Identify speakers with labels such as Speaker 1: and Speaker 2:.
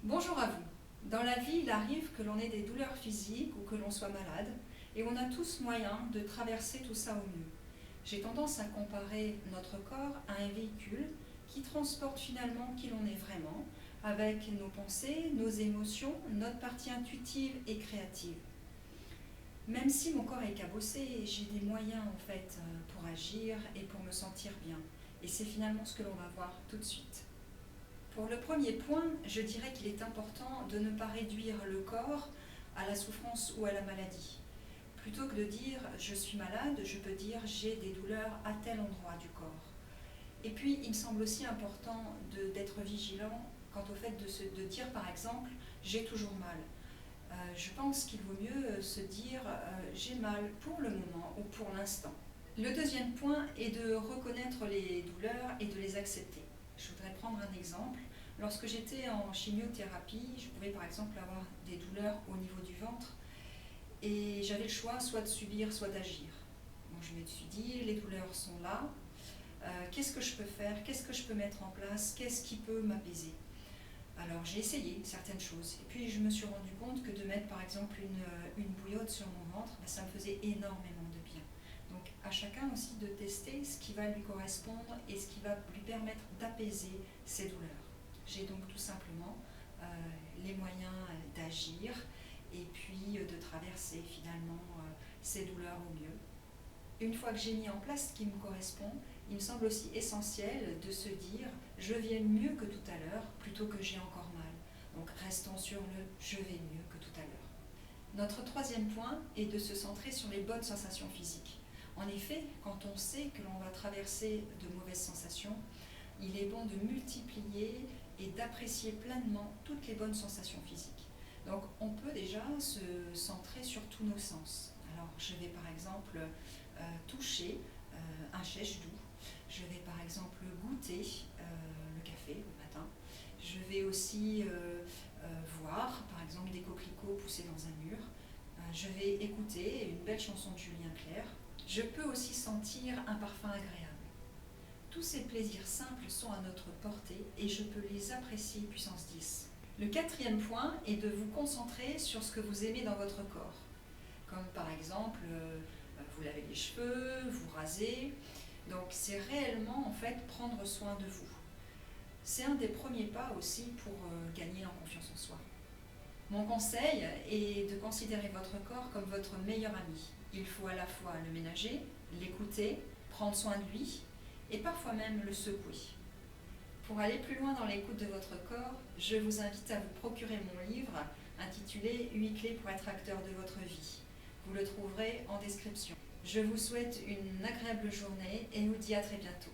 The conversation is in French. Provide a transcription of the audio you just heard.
Speaker 1: Bonjour à vous. Dans la vie, il arrive que l'on ait des douleurs physiques ou que l'on soit malade, et on a tous moyen de traverser tout ça au mieux. J'ai tendance à comparer notre corps à un véhicule qui transporte finalement qui l'on est vraiment, avec nos pensées, nos émotions, notre partie intuitive et créative. Même si mon corps est cabossé, j'ai des moyens pour agir et pour me sentir bien. Et c'est finalement ce que l'on va voir tout de suite. Pour le premier point, je dirais qu'il est important de ne pas réduire le corps à la souffrance ou à la maladie. Plutôt que de dire je suis malade, je peux dire j'ai des douleurs à tel endroit du corps. Et puis il me semble aussi important d'être vigilant quant au fait de dire par exemple j'ai toujours mal. Je pense qu'il vaut mieux se dire j'ai mal pour le moment ou pour l'instant. Le deuxième point est de reconnaître les douleurs et de les accepter. Je voudrais prendre un exemple. Lorsque j'étais en chimiothérapie, je pouvais par exemple avoir des douleurs au niveau du ventre et j'avais le choix soit de subir, soit d'agir. Donc je me suis dit, les douleurs sont là, qu'est-ce que je peux faire, qu'est-ce que je peux mettre en place, qu'est-ce qui peut m'apaiser. Alors j'ai essayé certaines choses et puis je me suis rendu compte que de mettre par exemple une bouillotte sur mon ventre, ça me faisait énormément de bien. Donc à chacun aussi de tester ce qui va lui correspondre et ce qui va lui permettre d'apaiser ses douleurs. J'ai donc tout simplement les moyens d'agir et puis de traverser finalement ces douleurs au mieux. Une fois que j'ai mis en place ce qui me correspond, il me semble aussi essentiel de se dire je vais mieux que tout à l'heure plutôt que j'ai encore mal. Donc restons sur le je vais mieux que tout à l'heure. Notre troisième point est de se centrer sur les bonnes sensations physiques. En effet, quand on sait que l'on va traverser de mauvaises sensations, il est bon de multiplier et d'apprécier pleinement toutes les bonnes sensations physiques. Donc on peut déjà se centrer sur tous nos sens. Alors je vais par exemple toucher un chèche doux, je vais par exemple goûter le café le matin, je vais aussi voir par exemple des coquelicots pousser dans un mur, je vais écouter une belle chanson de Julien Clerc, je peux aussi sentir un parfum agréable. Tous ces plaisirs simples sont à notre portée et je peux les apprécier puissance 10. Le quatrième point est de vous concentrer sur ce que vous aimez dans votre corps. Comme par exemple, vous lavez les cheveux, vous rasez. Donc c'est réellement prendre soin de vous. C'est un des premiers pas aussi pour gagner en confiance en soi. Mon conseil est de considérer votre corps comme votre meilleur ami. Il faut à la fois le ménager, l'écouter, prendre soin de lui et parfois même le secouer. Pour aller plus loin dans l'écoute de votre corps, je vous invite à vous procurer mon livre intitulé « 8 clés pour être acteur de votre vie ». Vous le trouverez en description. Je vous souhaite une agréable journée et vous dis à très bientôt.